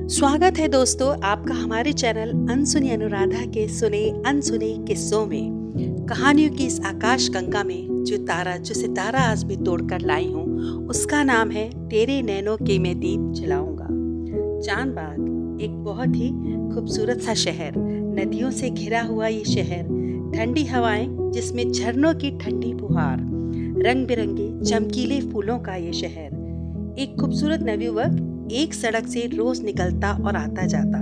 स्वागत है दोस्तों आपका हमारे चैनल अनसुनी अनुराधा के सुने अनसुने किस्सों में। कहानियों की इस आकाश गंगा में जो सितारा आज भी तोड़कर लाई हूँ उसका नाम है तेरे नैनों के मैं दीप जलाऊंगा। चांदबाग एक बहुत ही खूबसूरत सा शहर, नदियों से घिरा हुआ ये शहर, ठंडी हवाएं जिसमें झरनों की ठंडी फुहार, रंग बिरंगे चमकीले फूलों का ये शहर। एक खूबसूरत नवयुवक एक सड़क से रोज निकलता और आता जाता।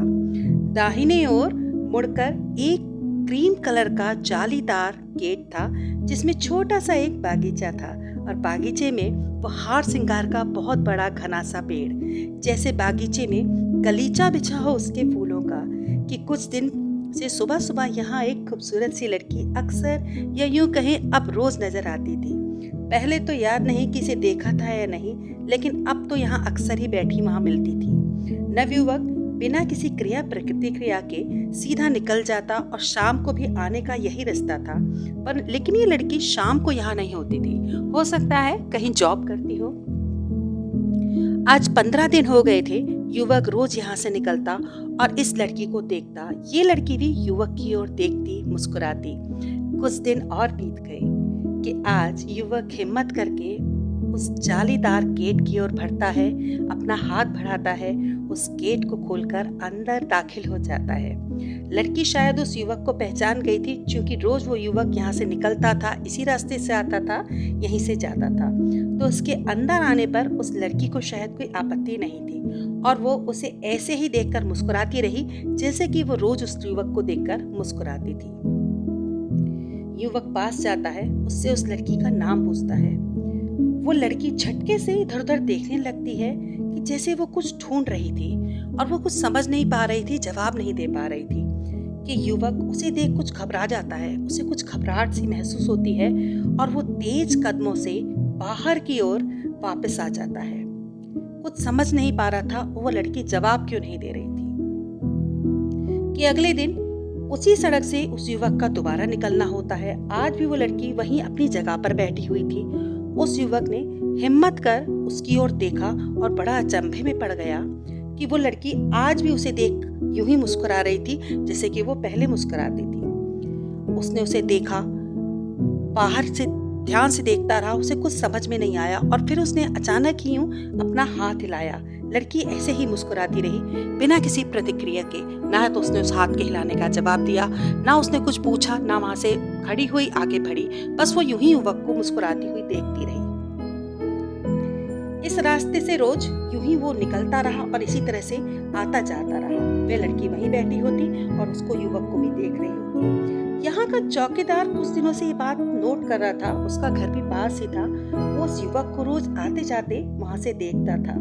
दाहिने ओर मुड़कर एक क्रीम कलर का जालीदार गेट था जिसमें छोटा सा एक बागीचा था और बागीचे में वो हार श्रृंगार का बहुत बड़ा घना सा पेड़, जैसे बागीचे में गलीचा बिछा हो उसके फूलों का। कि कुछ दिन से सुबह सुबह यहाँ एक खूबसूरत सी लड़की अक्सर या यूं कहें अब रोज नजर आती थी। पहले तो याद नहीं कि इसे देखा था या नहीं, लेकिन अब तो यहाँ अक्सर ही बैठी वहां मिलती थी। नवयुवक बिना किसी क्रिया प्रतिक्रिया के सीधा निकल जाता और शाम को भी आने का यही रास्ता था। पर लेकिन ये लड़की शाम को यहाँ नहीं होती थी, हो सकता है कहीं जॉब करती हो। आज 15 दिन हो गए थे युवक रोज यहाँ से निकलता और इस लड़की को देखता। ये लड़की भी युवक की ओर देखती, मुस्कुराती। कुछ दिन और बीत गए कि आज युवक हिम्मत करके उस जालीदार गेट की ओर बढ़ता है, अपना हाथ बढ़ाता है, उस गेट को खोलकर अंदर दाखिल हो जाता है। लड़की शायद उस युवक को पहचान गई थी, क्योंकि रोज वो युवक यहाँ से निकलता था, इसी रास्ते से आता था, यहीं से जाता था। तो उसके अंदर आने पर उस लड़की को शायद कोई आपत्ति नहीं थी और वो उसे ऐसे ही देखकर मुस्कुराती रही जैसे कि वो रोज उस युवक को देखकर मुस्कुराती थी। युवक पास जाता है, उससे उस लड़की का नाम पूछता है। वो लड़की झटके से इधर उधर देखने लगती है कि जैसे वो कुछ ढूंढ रही थी और वो कुछ समझ नहीं पा रही थी, जवाब नहीं दे पा रही थी। कि युवक उसे देख कुछ घबरा जाता है, उसे कुछ घबराहट सी महसूस होती है और वो तेज कदमों से बाहर की ओर वापस आ जाता है। कुछ समझ नहीं पा रहा था वो लड़की जवाब क्यों नहीं दे रही थी। कि अगले दिन उसी सड़क से उस युवक का दोबारा निकलना होता है। आज भी वो लड़की वहीं अपनी जगह पर बैठी हुई थी। उस युवक ने हिम्मत कर उसकी ओर देखा और बड़ा अचंभे में पड़ गया कि वो लड़की आज भी उसे देख यूं ही मुस्कुरा रही थी जैसे कि वो पहले मुस्कुराती थी। उसने उसे देखा, बाहर से ध्यान से देखता रहा, उसे कुछ समझ में नहीं आया और फिर उसने अचानक ही यूं अपना हाथ हिलाया। लड़की ऐसे ही मुस्कुराती रही बिना किसी प्रतिक्रिया के। ना तो उसने उस हाथ के हिलाने का जवाब दिया, ना उसने कुछ पूछा, ना वहां से खड़ी हुई आगे बढ़ी। बस वो यूं ही युवक को मुस्कुराती हुई देखती रही। इस रास्ते से रोज यूं ही वो निकलता रहा और इसी तरह से आता जाता रहा। वह लड़की वहीं बैठी होती और उसको युवक को भी देख रही होती। यहाँ का चौकीदार कुछ दिनों से ये बात नोट कर रहा था, उसका घर भी पास ही था। वो उस युवक को रोज आते जाते वहां से देखता था।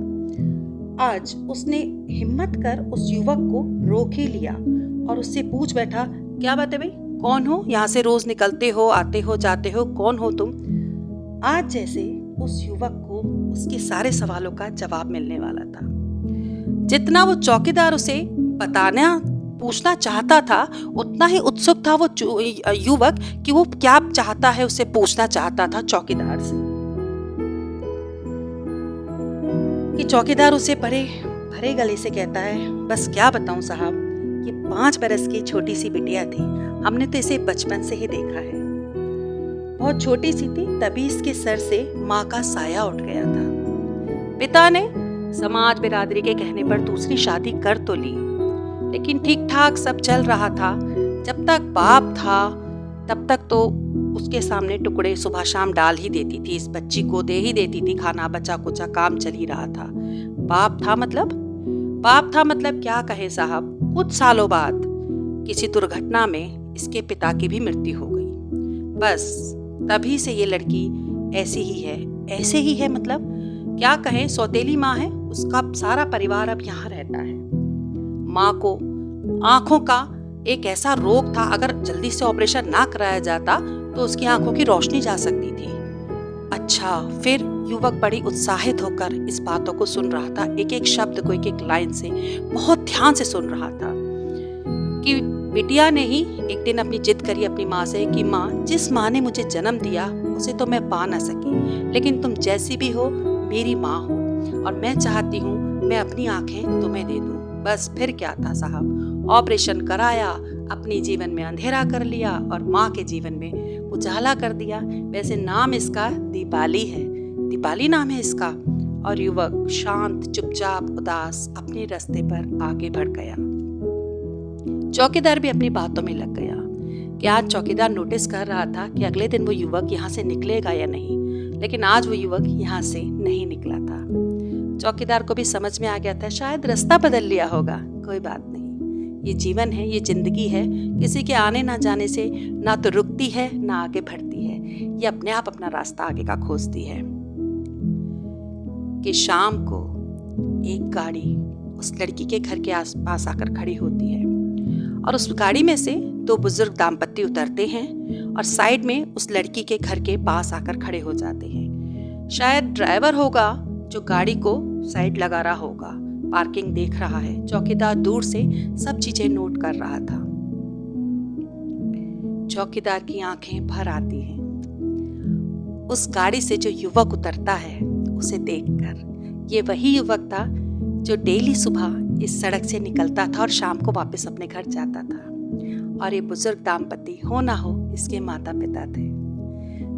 आज उसने हिम्मत कर उस युवक को रोक ही लिया और उससे पूछ बैठा, क्या बात है भाई, कौन हो? यहाँ से रोज निकलते हो, आते हो, जाते हो, कौन हो तुम? आज जैसे उस युवक को उसके सारे सवालों का जवाब मिलने वाला था। जितना वो चौकीदार उसे पूछना चाहता था, उतना ही उत्सुक था वो युवक कि वो क्या चाहता है, उसे पूछना चाहता था चौकीदार से। कि चौकीदार उसे भरे गले से कहता है, बस क्या बताऊं साहब, ये 5 बरस की छोटी सी बिटिया थी। हमने तो इसे बचपन से ही देखा है। बहुत छोटी सी थी, तभी इसके सर से माँ का साया उठ गया था। पिता ने समाज बिरादरी के कहने पर दूसरी शादी कर तो ली, लेकिन ठीक ठाक सब चल रहा था। जब तक बाप था तब तक तो उसके सामने टुकड़े सुबह शाम डाल ही देती थी, इस बच्ची को दे ही देती थी खाना, बचा कुचा काम चल ही रहा था। बाप था मतलब क्या कहे साहब, कुछ सालों बाद किसी दुर्घटना में इसके पिता की भी मृत्यु हो गई। बस तभी से ये लड़की ऐसे ही है मतलब क्या कहें, सौतेली माँ है, उसका सारा परिवार अब यहाँ रहता है। माँ को आंखों का एक ऐसा रोग था, अगर जल्दी से ऑपरेशन ना कराया जाता तो उसकी आंखों की रोशनी जा सकती थी। अच्छा, फिर युवक बड़ी उत्साहित होकर इस बातों को सुन रहा था, एक एक शब्द को, एक एक लाइन से बहुत ध्यान से सुन रहा था। कि बिटिया ने ही एक दिन अपनी जिद करी अपनी माँ से कि माँ, जिस माँ ने मुझे जन्म दिया उसे तो मैं पा ना सकी, लेकिन तुम जैसी भी हो मेरी माँ हो और मैं चाहती हूँ मैं अपनी आंखें तुम्हें दे दूं। बस फिर क्या था साहब, ऑपरेशन कराया, अपनी जीवन में अंधेरा कर लिया और माँ के जीवन में उजाला कर दिया। वैसे नाम इसका दीपाली है, दीपाली नाम है इसका। और युवक शांत, चुपचाप, उदास अपने रास्ते पर आगे बढ़ गया। चौकीदार भी अपनी बातों में लग गया कि आज चौकीदार नोटिस कर रहा था कि अगले दिन वो युवक यहाँ से निकलेगा या नहीं, लेकिन आज वो युवक यहाँ से नहीं निकला था। चौकीदार को भी समझ में आ गया था शायद रास्ता बदल लिया होगा। कोई बात नहीं, ये जीवन है, ये जिंदगी है, किसी के आने ना जाने से ना तो रुकती है ना आगे बढ़ती है, ये अपने आप अपना रास्ता आगे का खोजती है। कि शाम को एक गाड़ी उस लड़की के घर के आसपास आकर खड़ी होती है और उस गाड़ी में से दो बुजुर्ग दाम्पत्य उतरते हैं और साइड में उस लड़की के घर के पास आकर खड़े हो जाते हैं। शायद ड्राइवर होगा जो गाड़ी को साइड लगा रहा होगा, पार्किंग देख रहा है। चौकीदार दूर से सब चीजें नोट कर रहा था। चौकीदार की आंखें भर आती हैं उस गाड़ी से जो युवक उतरता है उसे देखकर। ये वही युवक था जो डेली सुबह इस सड़क से निकलता था और शाम को वापस अपने घर जाता था। और ये बुजुर्ग दाम्पत्य हो ना हो इसके माता पिता थे।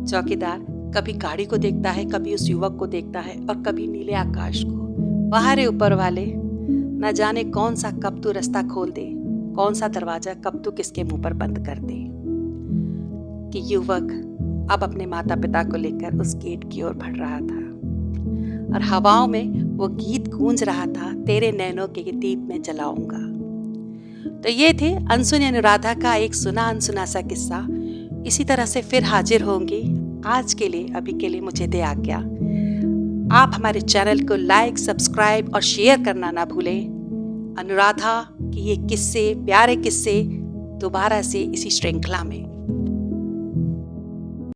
चौकीदार कभी गाड़ी को देखता है, कभी उस युवक को देखता है और कभी नीले आकाश को। बाहर है ऊपर वाले, न जाने कौन सा कब तू रास्ता खोल दे, कौन सा दरवाजा कब तू किसके मुंह पर बंद कर दे। कि युवक अब अपने माता पिता को लेकर उस गेट की ओर बढ़ रहा था और हवाओं में वो गीत गूंज रहा था, तेरे नैनों के दीप में जलाऊंगा। तो ये थे अनसुनी अनुराधा का एक सुना अनसुना सा किस्सा। इसी तरह से फिर हाजिर होंगी। आज के लिए, अभी के लिए मुझे दे आज्ञा। आप हमारे चैनल को लाइक, सब्सक्राइब और शेयर करना ना भूलें। अनुराधा की ये किस्से, प्यारे किस्से दोबारा से इसी श्रृंखला में